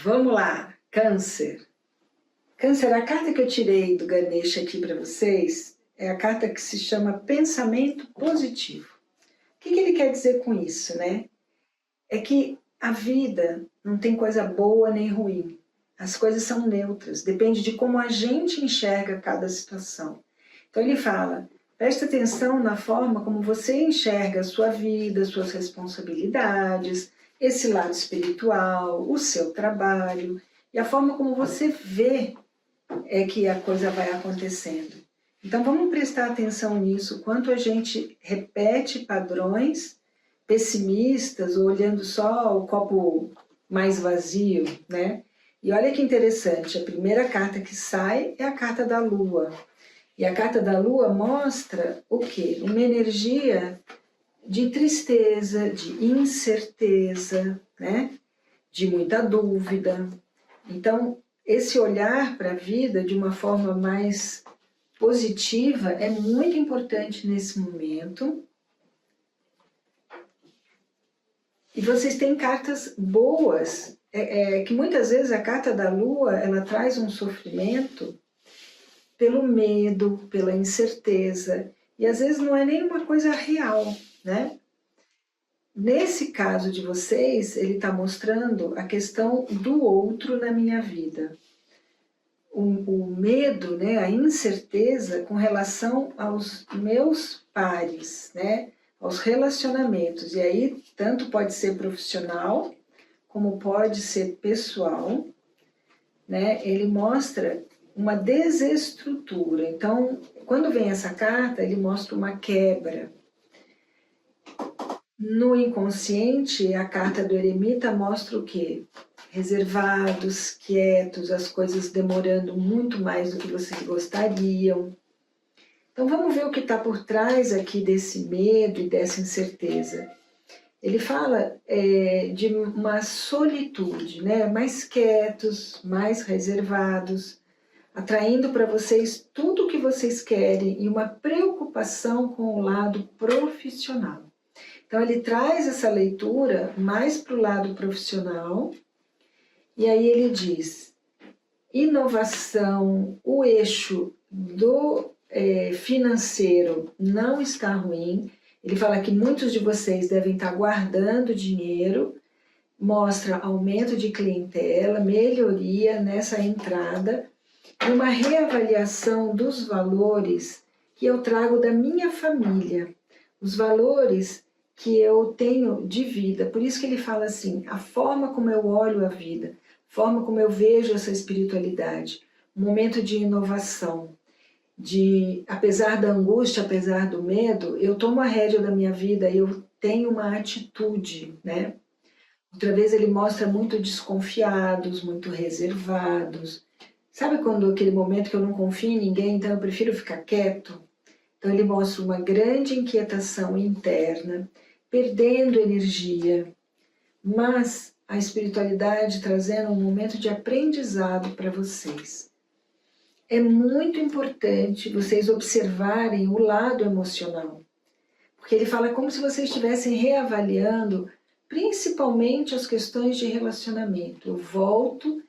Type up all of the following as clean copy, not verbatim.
Vamos lá, Câncer. Câncer, a carta que eu tirei do Ganesha aqui para vocês é a carta que se chama Pensamento Positivo. O que ele quer dizer com isso, né? É que a vida não tem coisa boa nem ruim. As coisas são neutras, depende de como a gente enxerga cada situação. Então ele fala, presta atenção na forma como você enxerga a sua vida, suas responsabilidades, esse lado espiritual, o seu trabalho, e a forma como você vê é que a coisa vai acontecendo. Então vamos prestar atenção nisso, quanto a gente repete padrões pessimistas, ou olhando só o copo mais vazio, né? E olha que interessante, a primeira carta que sai é a carta da Lua. E a carta da Lua mostra o quê? Uma energia de tristeza, de incerteza, né? De muita dúvida. Então, esse olhar para a vida de uma forma mais positiva é muito importante nesse momento. E vocês têm cartas boas, que muitas vezes a carta da Lua, ela traz um sofrimento pelo medo, pela incerteza, e às vezes não é nenhuma coisa real, né? Nesse caso de vocês, ele está mostrando a questão do outro na minha vida. O medo, né, a incerteza com relação aos meus pares, né, aos relacionamentos. E aí, tanto pode ser profissional, como pode ser pessoal, né? Ele mostra uma desestrutura. Então, quando vem essa carta, ele mostra uma quebra. No inconsciente, a carta do eremita mostra o quê? Reservados, quietos, as coisas demorando muito mais do que vocês gostariam. Então vamos ver o que está por trás aqui desse medo e dessa incerteza. Ele fala de uma solitude, né? Mais quietos, mais reservados, atraindo para vocês tudo o que vocês querem e uma preocupação com o lado profissional. Então ele traz essa leitura mais para o lado profissional, e aí ele diz, inovação, o eixo do financeiro não está ruim. Ele fala que muitos de vocês devem estar guardando dinheiro, mostra aumento de clientela, melhoria nessa entrada, e uma reavaliação dos valores que eu trago da minha família, os valores que eu tenho de vida. Por isso que ele fala assim, a forma como eu olho a vida, a forma como eu vejo essa espiritualidade, um momento de inovação, apesar da angústia, apesar do medo, eu tomo a rédea da minha vida e eu tenho uma atitude, né? Outra vez ele mostra muito desconfiados, muito reservados. Sabe quando aquele momento que eu não confio em ninguém, então eu prefiro ficar quieto? Então ele mostra uma grande inquietação interna, perdendo energia, mas a espiritualidade trazendo um momento de aprendizado para vocês. É muito importante vocês observarem o lado emocional, porque ele fala como se vocês estivessem reavaliando principalmente as questões de relacionamento. Eu volto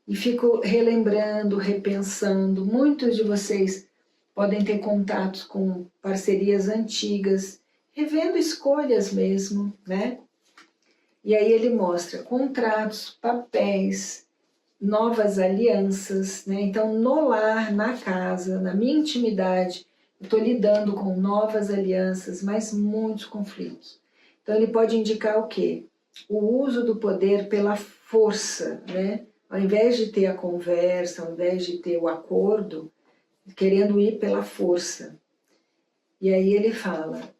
e fico relembrando, repensando. Muitos de vocês podem ter contatos com parcerias antigas, revendo escolhas mesmo, né? E aí ele mostra contratos, papéis, novas alianças, né? Então, no lar, na casa, na minha intimidade, eu estou lidando com novas alianças, mas muitos conflitos. Então, ele pode indicar o quê? O uso do poder pela força, né? Ao invés de ter a conversa, ao invés de ter o acordo, querendo ir pela força. E aí ele fala,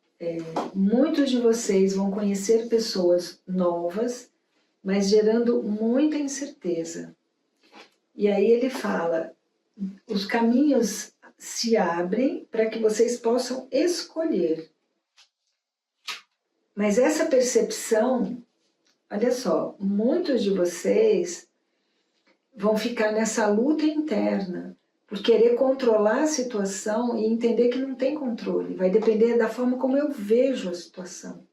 muitos de vocês vão conhecer pessoas novas, mas gerando muita incerteza. E aí ele fala, os caminhos se abrem para que vocês possam escolher. Mas essa percepção, olha só, muitos de vocês vão ficar nessa luta interna, por querer controlar a situação e entender que não tem controle, vai depender da forma como eu vejo a situação.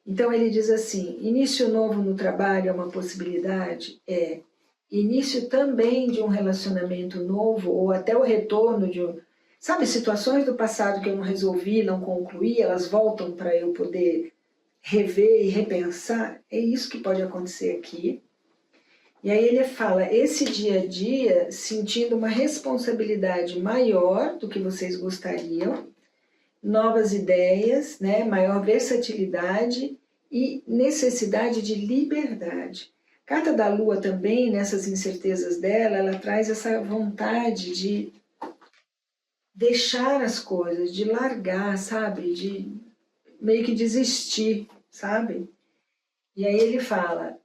Então ele diz assim, início novo no trabalho é uma possibilidade? É. Início também de um relacionamento novo, ou até o retorno de sabe, situações do passado que eu não resolvi, não concluí, elas voltam para eu poder rever e repensar, é isso que pode acontecer aqui. E aí ele fala, esse dia a dia, sentindo uma responsabilidade maior do que vocês gostariam, novas ideias, né, maior versatilidade e necessidade de liberdade. A carta da Lua também, nessas incertezas dela, ela traz essa vontade de deixar as coisas, de largar, sabe, de meio que desistir, sabe? E aí ele fala,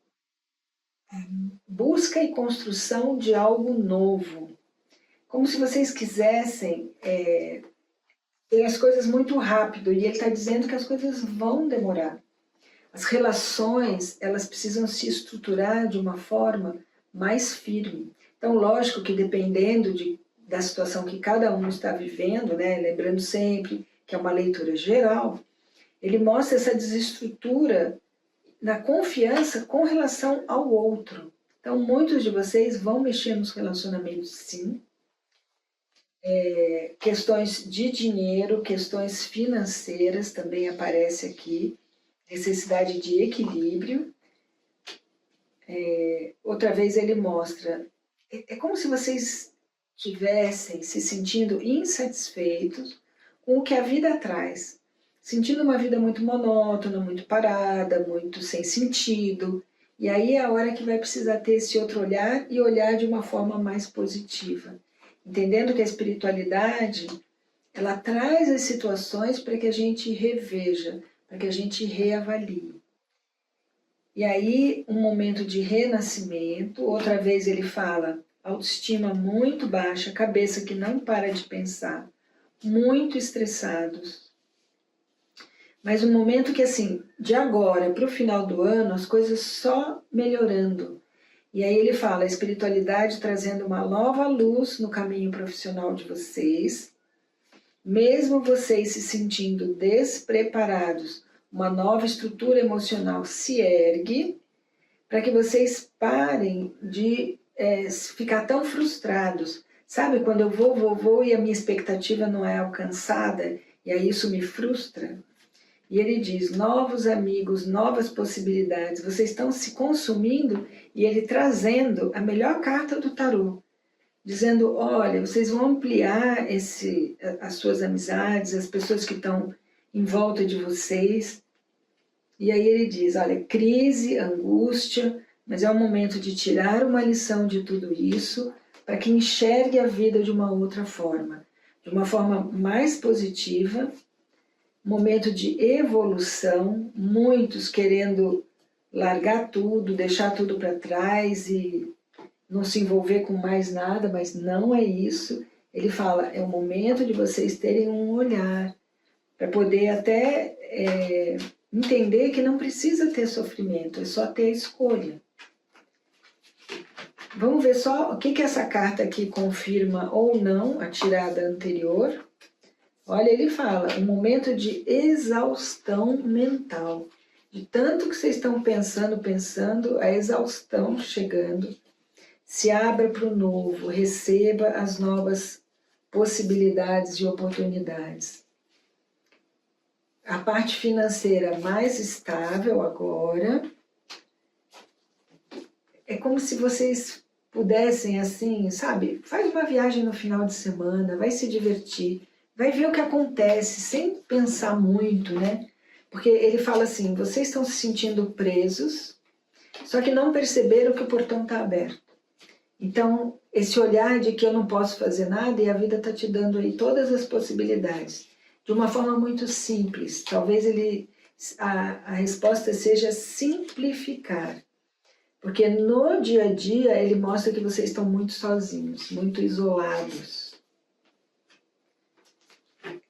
busca e construção de algo novo. Como se vocês quisessem ter as coisas muito rápido, e ele está dizendo que as coisas vão demorar. As relações, elas precisam se estruturar de uma forma mais firme. Então, lógico que dependendo da situação que cada um está vivendo, né, lembrando sempre que é uma leitura geral, ele mostra essa desestrutura na confiança com relação ao outro. Então, muitos de vocês vão mexer nos relacionamentos, sim. Questões de dinheiro, questões financeiras também aparecem aqui. Necessidade de equilíbrio. Outra vez ele mostra, é como se vocês estivessem se sentindo insatisfeitos com o que a vida traz. Sentindo uma vida muito monótona, muito parada, muito sem sentido. E aí é a hora que vai precisar ter esse outro olhar e olhar de uma forma mais positiva. Entendendo que a espiritualidade, ela traz as situações para que a gente reveja, para que a gente reavalie. E aí, um momento de renascimento, outra vez ele fala, autoestima muito baixa, cabeça que não para de pensar, muito estressados. Mas um momento que, assim, de agora para o final do ano, as coisas só melhorando. E aí ele fala, a espiritualidade trazendo uma nova luz no caminho profissional de vocês, mesmo vocês se sentindo despreparados, uma nova estrutura emocional se ergue, para que vocês parem de ficar tão frustrados. Sabe, quando eu vou e a minha expectativa não é alcançada, e aí isso me frustra? E ele diz, novos amigos, novas possibilidades, vocês estão se consumindo, e ele trazendo a melhor carta do tarô, dizendo, olha, vocês vão ampliar as suas amizades, as pessoas que estão em volta de vocês. E aí ele diz, olha, crise, angústia, mas é o momento de tirar uma lição de tudo isso, para que enxergue a vida de uma outra forma, de uma forma mais positiva, momento de evolução, muitos querendo largar tudo, deixar tudo para trás e não se envolver com mais nada, mas não é isso. Ele fala, é o momento de vocês terem um olhar, para poder até entender que não precisa ter sofrimento, é só ter a escolha. Vamos ver só o que essa carta aqui confirma ou não, a tirada anterior. Olha, ele fala, um momento de exaustão mental. De tanto que vocês estão pensando, a exaustão chegando. Se abra para o novo, receba as novas possibilidades e oportunidades. A parte financeira mais estável agora. É como se vocês pudessem, assim, sabe, faz uma viagem no final de semana, vai se divertir, vai ver o que acontece, sem pensar muito, né? Porque ele fala assim, vocês estão se sentindo presos, só que não perceberam que o portão está aberto. Então, esse olhar de que eu não posso fazer nada e a vida está te dando aí todas as possibilidades, de uma forma muito simples. Talvez a resposta seja simplificar. Porque no dia a dia ele mostra que vocês estão muito sozinhos, muito isolados.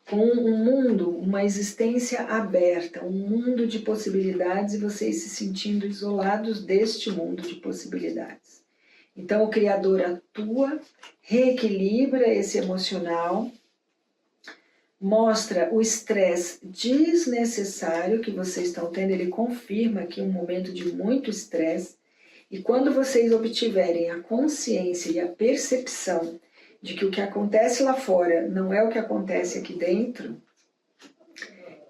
Com um mundo, uma existência aberta, um mundo de possibilidades e vocês se sentindo isolados deste mundo de possibilidades. Então o Criador atua, reequilibra esse emocional, mostra o estresse desnecessário que vocês estão tendo, ele confirma aqui um momento de muito estresse, e quando vocês obtiverem a consciência e a percepção de que o que acontece lá fora não é o que acontece aqui dentro,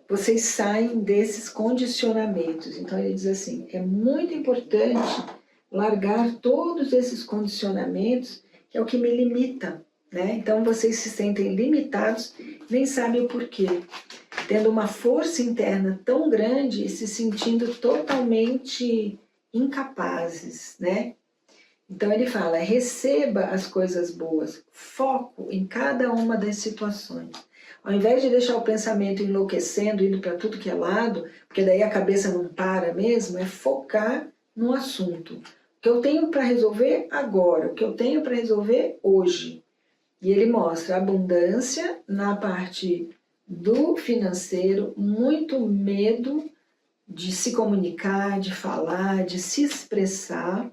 vocês saem desses condicionamentos. Então ele diz assim, é muito importante largar todos esses condicionamentos, que é o que me limita, né? Então vocês se sentem limitados, nem sabem o porquê, tendo uma força interna tão grande e se sentindo totalmente incapazes, né? Então ele fala, receba as coisas boas, foco em cada uma das situações. Ao invés de deixar o pensamento enlouquecendo, indo para tudo que é lado, porque daí a cabeça não para mesmo, é focar no assunto. O que eu tenho para resolver agora, o que eu tenho para resolver hoje. E ele mostra abundância na parte do financeiro, muito medo de se comunicar, de falar, de se expressar.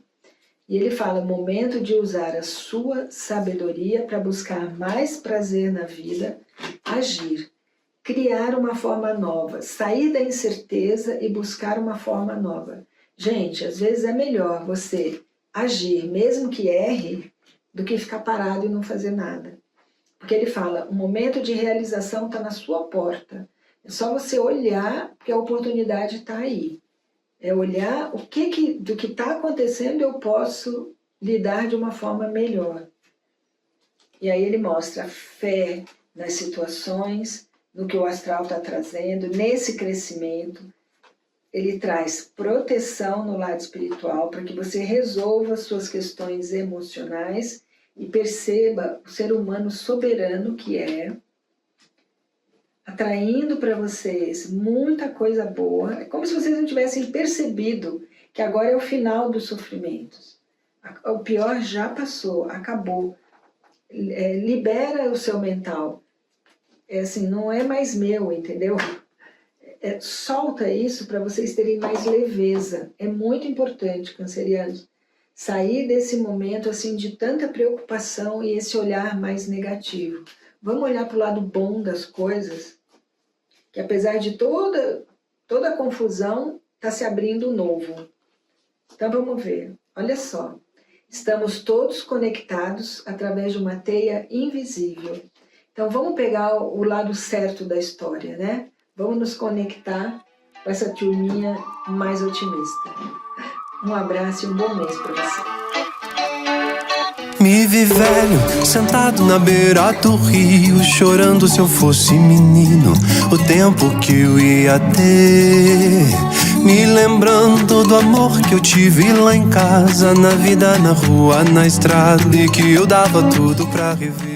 E ele fala, momento de usar a sua sabedoria para buscar mais prazer na vida, agir, criar uma forma nova, sair da incerteza e buscar uma forma nova. Gente, às vezes é melhor você agir, mesmo que erre, do que ficar parado e não fazer nada. Porque ele fala, o momento de realização está na sua porta. É só você olhar, porque a oportunidade está aí. É olhar do que está acontecendo eu posso lidar de uma forma melhor. E aí ele mostra a fé nas situações, no que o astral está trazendo, nesse crescimento. Ele traz proteção no lado espiritual para que você resolva suas questões emocionais e perceba o ser humano soberano que é, atraindo para vocês muita coisa boa. É como se vocês não tivessem percebido que agora é o final dos sofrimentos. O pior já passou, acabou. Libera o seu mental. É assim, não é mais meu, entendeu? Solta isso para vocês terem mais leveza. É muito importante, cancerianos, sair desse momento assim de tanta preocupação e esse olhar mais negativo. Vamos olhar para o lado bom das coisas, que apesar de toda a confusão, está se abrindo um novo. Então vamos ver, olha só. Estamos todos conectados através de uma teia invisível. Então vamos pegar o lado certo da história, né? Vamos nos conectar com essa turminha mais otimista. Um abraço e um bom mês para você. Me vi velho, sentado na beira do rio, chorando se eu fosse menino, o tempo que eu ia ter. Me lembrando do amor que eu tive lá em casa, na vida, na rua, na estrada, e que eu dava tudo pra rever.